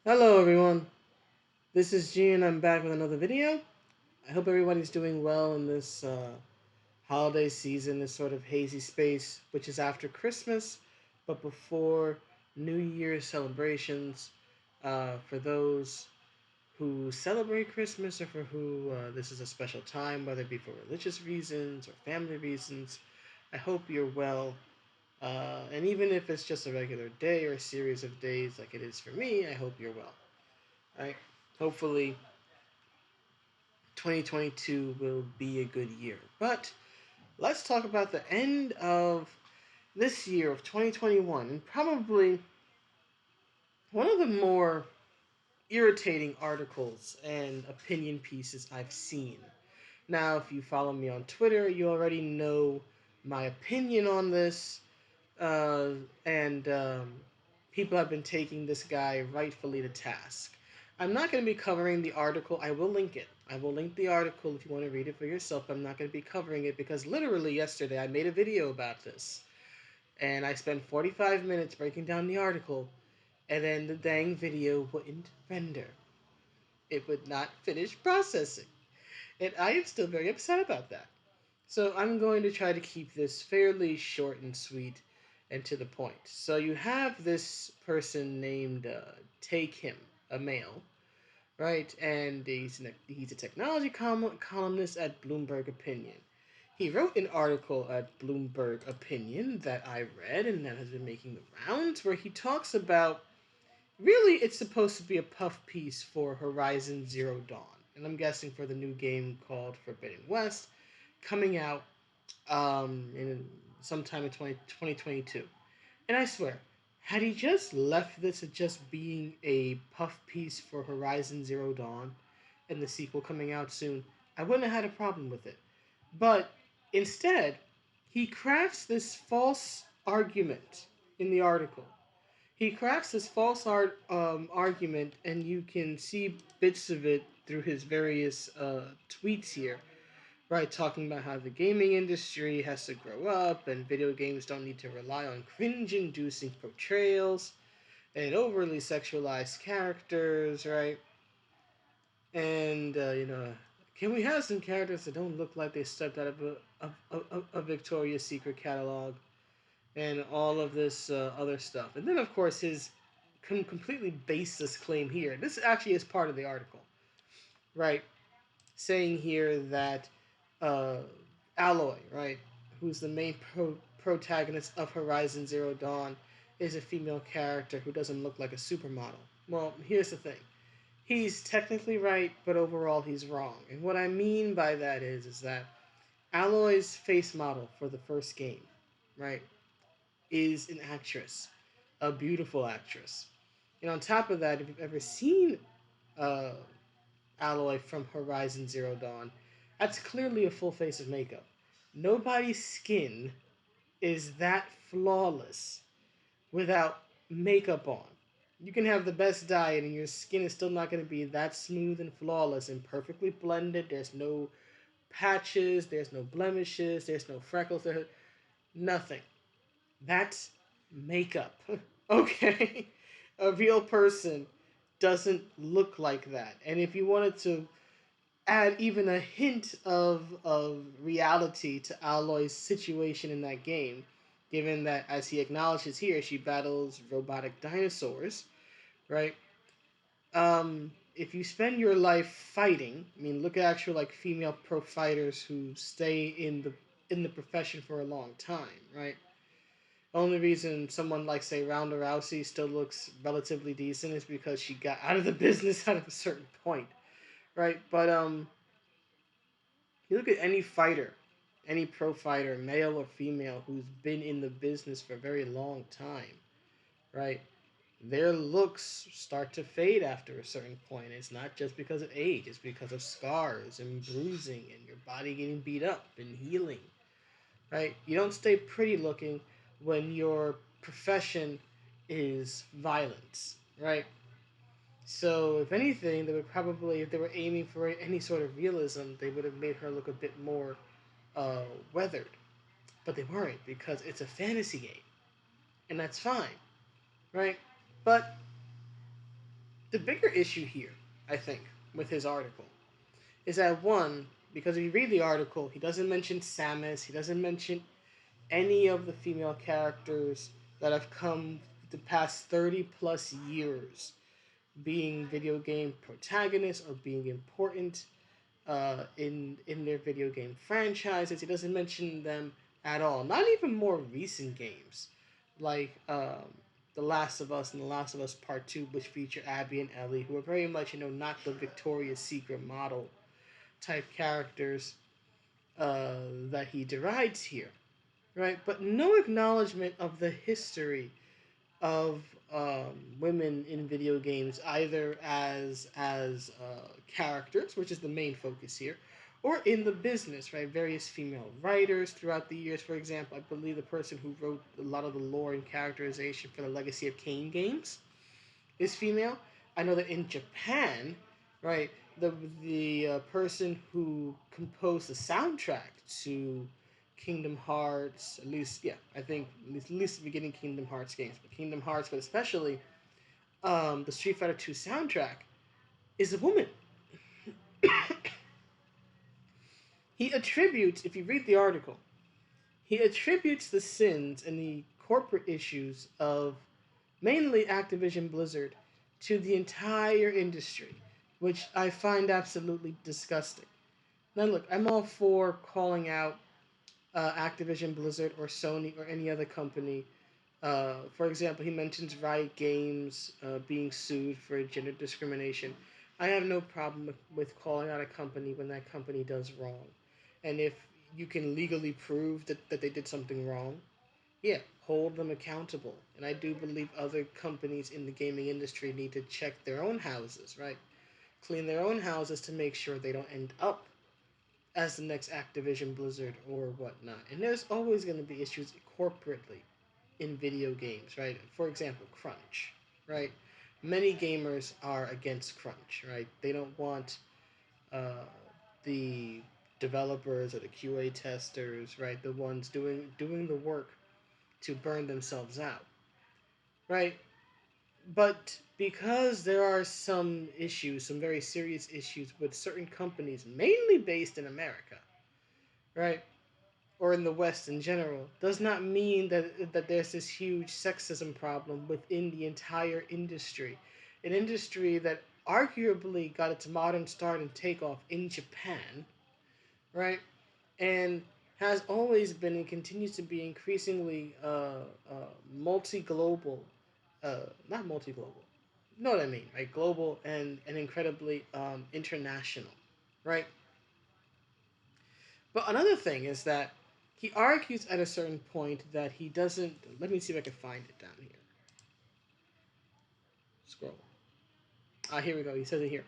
Hello everyone, this is G and I'm back with another video. I hope everybody's doing well in this holiday season, this sort of hazy space, which is after Christmas, but before New Year's celebrations. For those who celebrate Christmas or for who this is a special time, whether it be for religious reasons or family reasons, I hope you're well. And even if it's just a regular day or a series of days like it is for me, I hope you're well. Right? Hopefully, 2022 will be a good year. But let's talk about the end of this year of 2021 and probably one of the more irritating articles and opinion pieces I've seen. Now, if you follow me on Twitter, you already know my opinion on this, uh, and people have been taking this guy rightfully to task. I'm not going to be covering the article. I will link it. I will link the article if you want to read it for yourself. I'm not going to be covering it because literally yesterday I made a video about this. And I spent 45 minutes breaking down the article, and then the dang video wouldn't render. It would not finish processing. And I am still very upset about that. So I'm going to try to keep this fairly short and sweet and to the point. So you have this person named Take Him, a male, right? And he's a technology columnist at Bloomberg Opinion. He wrote an article at Bloomberg Opinion that I read and that has been making the rounds where he talks about really it's supposed to be a puff piece for Horizon Zero Dawn. And I'm guessing for the new game called Forbidden West coming out in sometime in 2022. And I swear, had he just left this at just being a puff piece for Horizon Zero Dawn and the sequel coming out soon, I wouldn't have had a problem with it. But instead, he crafts this false argument in the article. He crafts this false argument, and you can see bits of it through his various tweets here, right? Talking about how the gaming industry has to grow up and video games don't need to rely on cringe inducing portrayals and overly sexualized characters, right? And, can we have some characters that don't look like they stepped out of a Victoria's Secret catalog and all of this other stuff? And then, of course, his completely baseless claim here. This actually is part of the article, right? Saying here that uh, Alloy, right, who's the main protagonist of Horizon Zero Dawn, is a female character who doesn't look like a supermodel. Well, here's the thing. He's technically right, but overall he's wrong. And what I mean by that is that Alloy's face model for the first game, right, is an actress, a beautiful actress. And on top of that, if you've ever seen uh, Alloy from Horizon Zero Dawn, that's clearly a full face of makeup. Nobody's skin is that flawless without makeup on. You can have the best diet and your skin is still not going to be that smooth and flawless and perfectly blended. There's no patches, there's no blemishes, there's no freckles, there's nothing. That's makeup. Okay? A real person doesn't look like that. And if you wanted to add even a hint of reality to Alloy's situation in that game, given that, as he acknowledges here, she battles robotic dinosaurs, right? If you spend your life fighting, I mean, look at actual like female pro fighters who stay in the profession for a long time, right? Only reason someone like say Ronda Rousey still looks relatively decent is because she got out of the business at a certain point, right? But you look at any fighter, any pro fighter, male or female, who's been in the business for a very long time, right? Their looks start to fade after a certain point. It's not just because of age, it's because of scars and bruising and your body getting beat up and healing, right? You don't stay pretty looking when your profession is violence, right? So, if anything, they would probably, if they were aiming for any sort of realism, they would have made her look a bit more uh, weathered. But they weren't because it's a fantasy game, and that's fine, right? But The bigger issue here, I think, with his article is that one, because if you read the article, he doesn't mention Samus, he doesn't mention any of the female characters that have come the past 30 plus years being video game protagonists or being important in their video game franchises. He doesn't mention them at all. Not even more recent games like The Last of Us and The Last of Us Part Two, which feature Abby and Ellie, who are very much not the Victoria's Secret model type characters that he derides here, right? But no acknowledgement of the history of women in video games, either as characters, which is the main focus here, or in the business, right? Various female writers throughout the years. For example, I believe the person who wrote a lot of the lore and characterization for the Legacy of Kain games is female. I know that in Japan, right, the person who composed the soundtrack to Kingdom Hearts, at least yeah, I think at least the beginning Kingdom Hearts games, but Kingdom Hearts, but especially the Street Fighter Two soundtrack, is a woman. He attributes, if you read the article, he attributes the sins and the corporate issues of mainly Activision Blizzard to the entire industry, which I find absolutely disgusting. Now, look, I'm all for calling out Activision Blizzard or Sony or any other company. For example, he mentions Riot Games being sued for gender discrimination. I have no problem with calling out a company when that company does wrong. And if you can legally prove that they did something wrong, yeah, hold them accountable. And I do believe other companies in the gaming industry need to check their own houses, right? Clean their own houses to make sure they don't end up as the next Activision Blizzard or whatnot. And there's always going to be issues corporately in video games, right? For example, crunch, right? Many gamers are against crunch, right? They don't want uh, the developers or the QA testers, right? The ones doing the work to burn themselves out, right? But because there are some issues, some very serious issues with certain companies, mainly based in America, right? Or in the West in general, does not mean that there's this huge sexism problem within the entire industry. An industry that arguably got its modern start and takeoff in Japan, right? And has always been and continues to be increasingly multi-global, not multi-global, you know what I mean, right? Global and incredibly international, right? But another thing is that he argues at a certain point that he doesn't. Let me see if I can find it down here. Scroll. Ah, here we go. He says it here.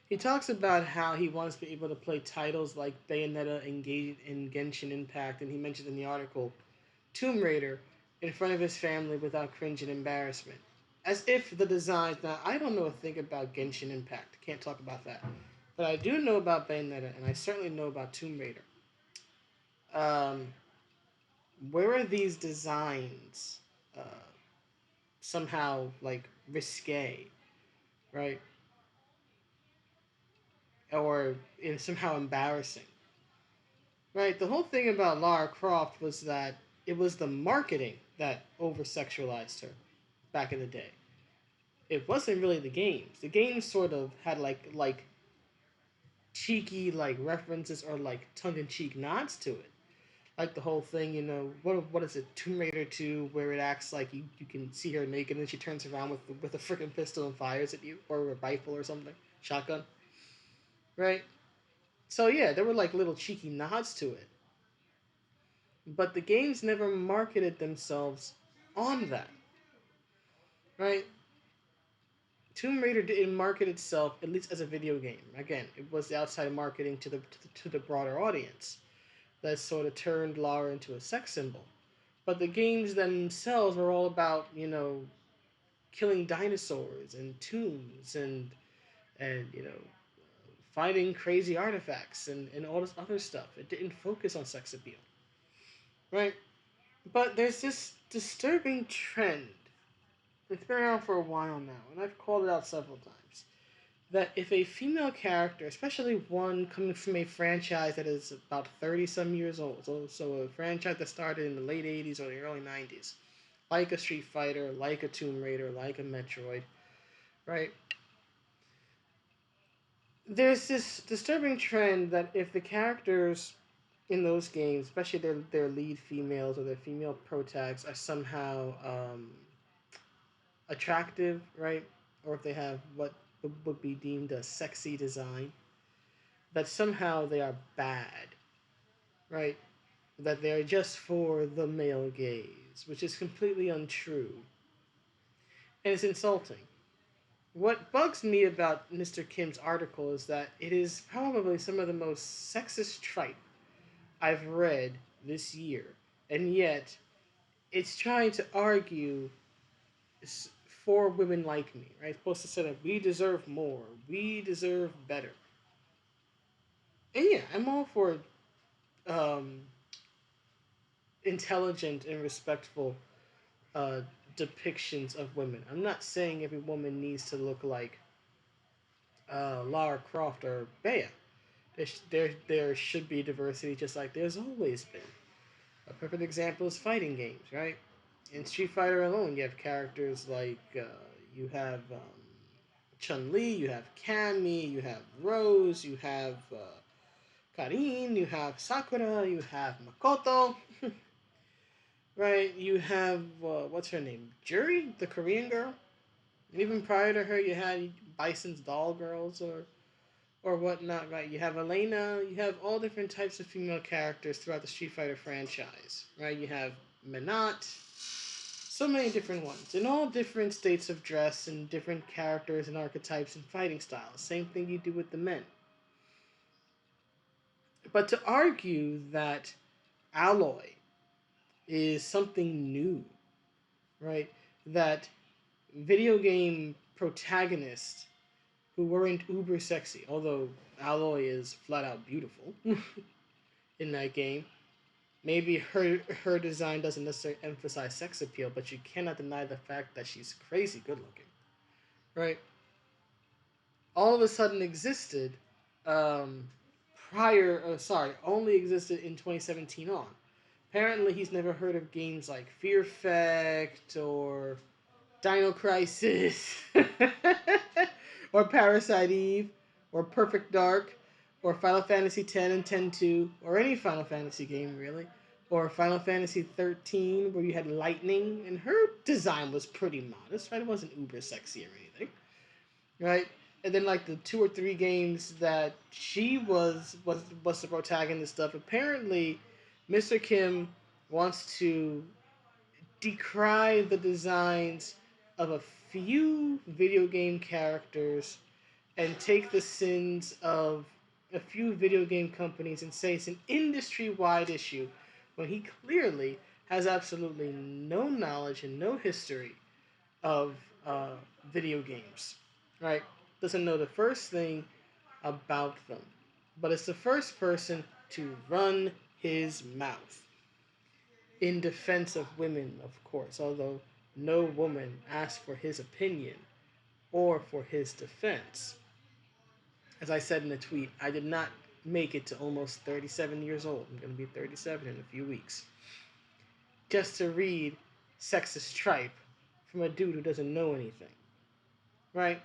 He talks about how he wants to be able to play titles like Bayonetta and Genshin Impact, and he mentions in the article Tomb Raider in front of his family without cringe and embarrassment. As if the designs. Now, I don't know a thing about Genshin Impact. Can't talk about that. But I do know about Bayonetta, and I certainly know about Tomb Raider. Um, where are these designs uh, somehow like risque, right? Or somehow embarrassing, right? The whole thing about Lara Croft was that it was the marketing that over sexualized her back in the day. It wasn't really the games. The games sort of had like cheeky like references or like tongue in cheek nods to it. Like the whole thing, what is it, Tomb Raider 2, where it acts like you can see her naked and then she turns around with a freaking pistol and fires at you, or a rifle or something, shotgun, right? So yeah, there were like little cheeky nods to it, but the games never marketed themselves on that, right? Tomb Raider didn't market itself, at least as a video game. Again, it was the outside marketing to the broader audience that sort of turned Lara into a sex symbol. But the games themselves were all about, killing dinosaurs and tombs and finding crazy artifacts and all this other stuff. It didn't focus on sex appeal, right? But there's this disturbing trend it's been around for a while now, and I've called it out several times, that if a female character, especially one coming from a franchise that is about 30 some years old, so a franchise that started in the late 80s or the early 90s, like a Street Fighter, like a Tomb Raider, like a Metroid, right? There's this disturbing trend that if the characters in those games, especially their lead females or their female protags, are somehow attractive, right? Or if they have what would be deemed a sexy design, that somehow they are bad, right? That they're just for the male gaze, which is completely untrue. And it's insulting. What bugs me about Mr. Kim's article is that it is probably some of the most sexist tripe I've read this year. And yet, it's trying to argue for women like me, right? It's supposed to say that we deserve more, we deserve better. And yeah, I'm all for um, intelligent and respectful uh, depictions of women. I'm not saying every woman needs to look like Lara Croft or Bea. There should be diversity, just like there's always been. A perfect example is fighting games, right? In Street Fighter alone, you have characters like you have Chun Li, you have Cammy, you have Rose, you have Karin, you have Sakura, you have Makoto, right? You have what's her name, Juri, the Korean girl. And even prior to her, you had Bison's Doll Girls or whatnot, right? You have Elena, you have all different types of female characters throughout the Street Fighter franchise, right? You have Menat, so many different ones, in all different states of dress and different characters and archetypes and fighting styles. Same thing you do with the men. But to argue that Alloy is something new, right? That video game protagonists who weren't uber sexy, although Alloy is flat out beautiful in that game. Maybe her design doesn't necessarily emphasize sex appeal, but you cannot deny the fact that she's crazy good looking, right? All of a sudden existed um, only existed in 2017 on. Apparently, he's never heard of games like Fear Effect or Dino Crisis or Parasite Eve or Perfect Dark or Final Fantasy X and X-2 or any Final Fantasy game really or Final Fantasy 13 where you had lightning and her design was pretty modest, right? It wasn't uber sexy or anything, right? And then like the two or three games that she was the protagonist of, apparently Mr. Kim wants to decry the designs of a few video game characters and take the sins of a few video game companies and say it's an industry wide issue when he clearly has absolutely no knowledge and no history of uh, video games, right? Doesn't know the first thing about them, but it's the first person to run his mouth in defense of women, of course, although no woman asked for his opinion or for his defense. As I said in the tweet, I did not make it to almost 37 years old. I'm going to be 37 in a few weeks. Just to read sexist tripe from a dude who doesn't know anything. Right?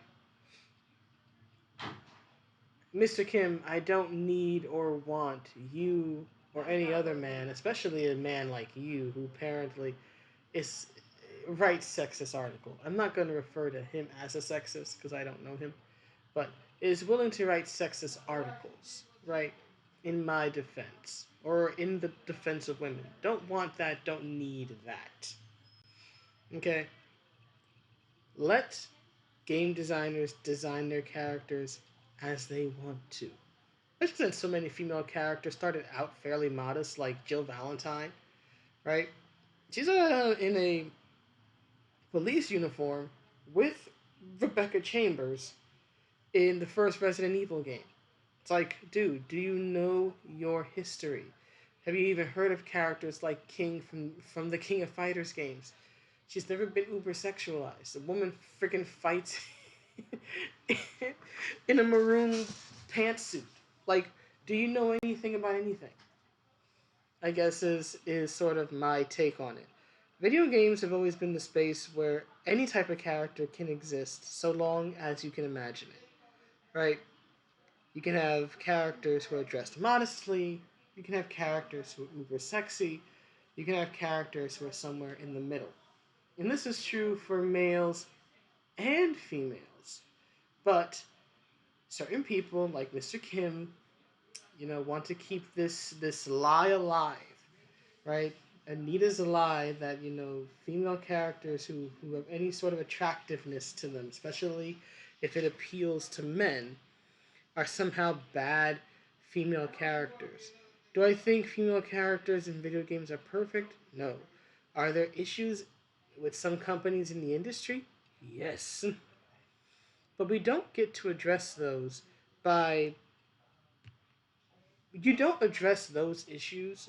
Mr. Kim, I don't need or want you or any other man, especially a man like you who apparently is writes sexist article. I'm not going to refer to him as a sexist because I don't know him, but is willing to write sexist articles, right? In my defense or in the defense of women. Don't want that, don't need that. Okay? Let game designers design their characters as they want to. Especially since so many female characters started out fairly modest, like Jill Valentine, right? She's in a police uniform with Rebecca Chambers in the first Resident Evil game. It's like, dude, do you know your history? Have you even heard of characters like King from the King of Fighters games? She's never been uber sexualized. The woman freaking fights in a maroon pantsuit. Like, do you know anything about anything? I guess is sort of my take on it. Video games have always been the space where any type of character can exist so long as you can imagine it, right? You can have characters who are dressed modestly, you can have characters who are uber sexy, you can have characters who are somewhere in the middle. And this is true for males and females. But certain people like Mr. Kim, want to keep this lie alive, right? Anita's a lie that female characters who have any sort of attractiveness to them, especially if it appeals to men, are somehow bad female characters. Do I think female characters in video games are perfect? No. Are there issues with some companies in the industry? Yes. But we don't get to address those by. You don't address those issues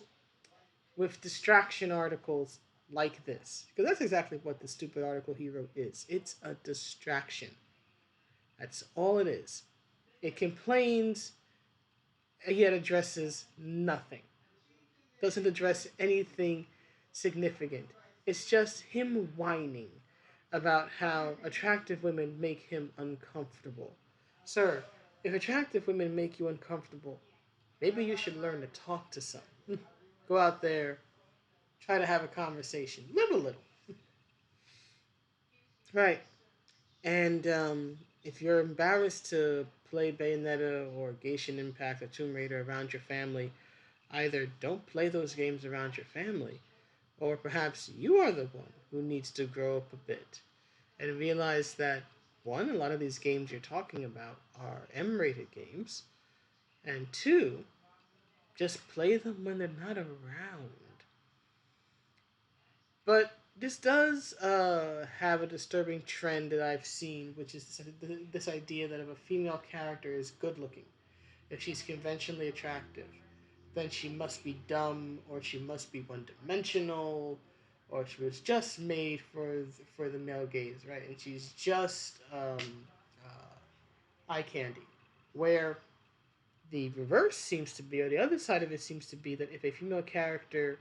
with distraction articles like this. Because that's exactly what the stupid article he wrote is. It's a distraction. That's all it is. It complains, yet addresses nothing. Doesn't address anything significant. It's just him whining about how attractive women make him uncomfortable. Sir, if attractive women make you uncomfortable, maybe you should learn to talk to some. Go out there, try to have a conversation, live a little. Right. And if you're embarrassed to play Bayonetta or Genshin Impact or Tomb Raider around your family, either don't play those games around your family, or perhaps you are the one who needs to grow up a bit and realize that, one, a lot of these games you're talking about are M rated games, and two, just play them when they're not around. But this does have a disturbing trend that I've seen, which is this idea that if a female character is good looking, if she's conventionally attractive, then she must be dumb, or she must be one dimensional, or she was just made for the male gaze, right? And she's just eye candy. Where the reverse seems to be, or the other side of it seems to be, that if a female character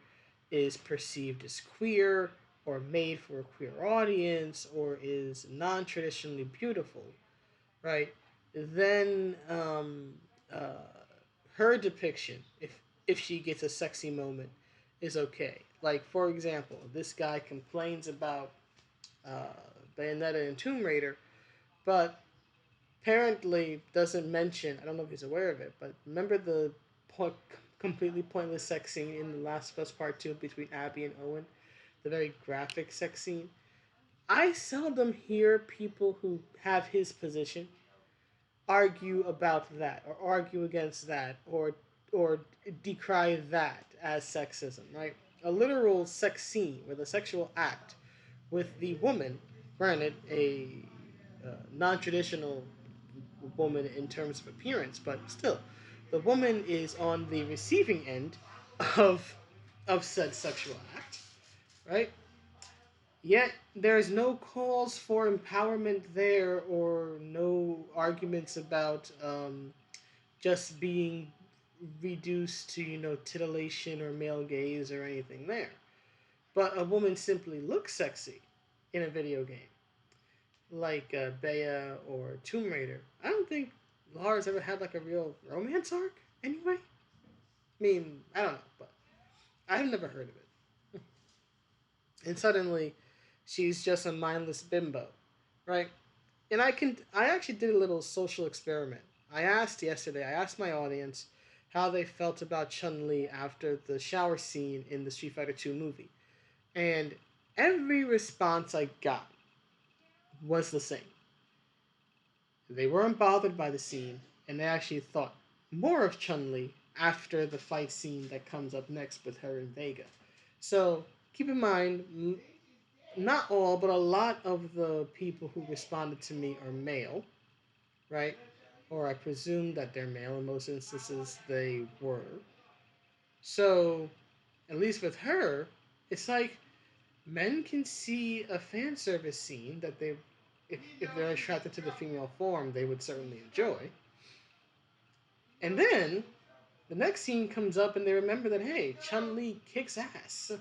is perceived as queer or made for a queer audience or is non-traditionally beautiful, right? Then her depiction, if she gets a sexy moment, is okay. Like, for example, this guy complains about uh, Bayonetta and Tomb Raider, but apparently doesn't mention. I don't know if he's aware of it, but remember the completely pointless sex scene in The Last of Us Part Two between Abby and Owen, the very graphic sex scene. I seldom hear people who have his position argue about that or argue against that or decry that as sexism, right? A literal sex scene with a sexual act with the woman, granted a non-traditional woman in terms of appearance, but still, the woman is on the receiving end of said sexual act, right? Yet there's no calls for empowerment there, or no arguments about just being reduced to titillation or male gaze or anything there. But a woman simply looks sexy in a video game like Bea or Tomb Raider. I don't think Lara's ever had like a real romance arc anyway. I mean, I don't know, but I've never heard of it. And suddenly, she's just a mindless bimbo, right? And I actually did a little social experiment. I asked my audience how they felt about Chun Li after the shower scene in the Street Fighter 2 movie. And every response I got was the same. They weren't bothered by the scene, and they actually thought more of Chun Li after the fight scene that comes up next with her and Vega. So keep in mind, not all, but a lot of the people who responded to me are male, right? Or I presume that they're male. In most instances, they were. So, at least with her, it's like Men can see a fan service scene that they, if they're attracted to the female form, they would certainly enjoy. And then the next scene comes up and they remember that, hey, Chun Li kicks ass.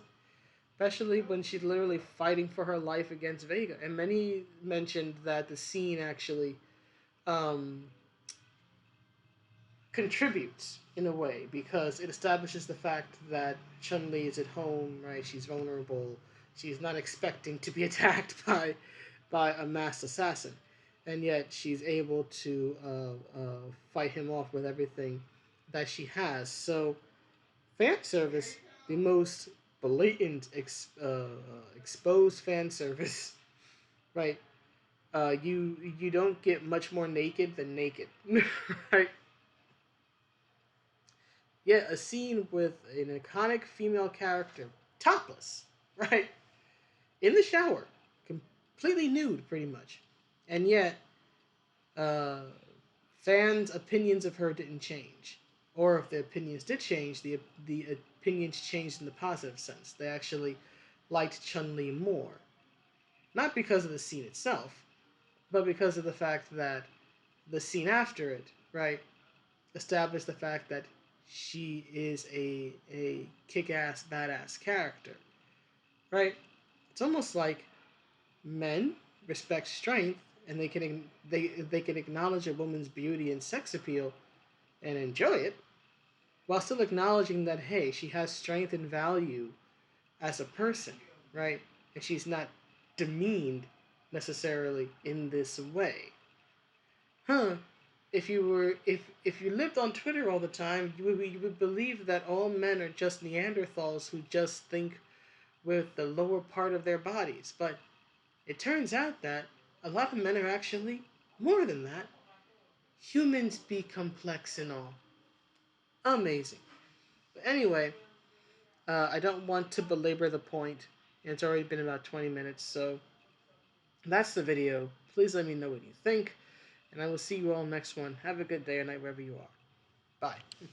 Especially when she's literally fighting for her life against Vega. And many mentioned that the scene actually um, contributes in a way because it establishes the fact that Chun Li is at home, right? She's vulnerable. She's not expecting to be attacked by a masked assassin, and yet she's able to fight him off with everything that she has. So, fan service, the most blatant exposed fan service, right? You don't get much more naked than naked, right? Yet a scene with an iconic female character, topless, right, in the shower, completely nude, pretty much, and yet uh, fans' opinions of her didn't change, or if the opinions did change, the opinions changed in the positive sense. They actually liked Chun Li more, not because of the scene itself, but because of the fact that the scene after it, right, establish the fact that she is a kick-ass badass character, right? It's almost like men respect strength and they can acknowledge a woman's beauty and sex appeal and enjoy it while still acknowledging that, hey, she has strength and value as a person, right? And she's not demeaned necessarily in this way. Huh, if you lived on Twitter all the time, you would believe that all men are just Neanderthals who just think with the lower part of their bodies. But it turns out that a lot of men are actually more than that. Humans be complex and all. Amazing. But anyway, I don't want to belabor the point. It's already been about 20 minutes, so that's the video. Please let me know what you think, and I will see you all next one. Have a good day or night wherever you are. Bye.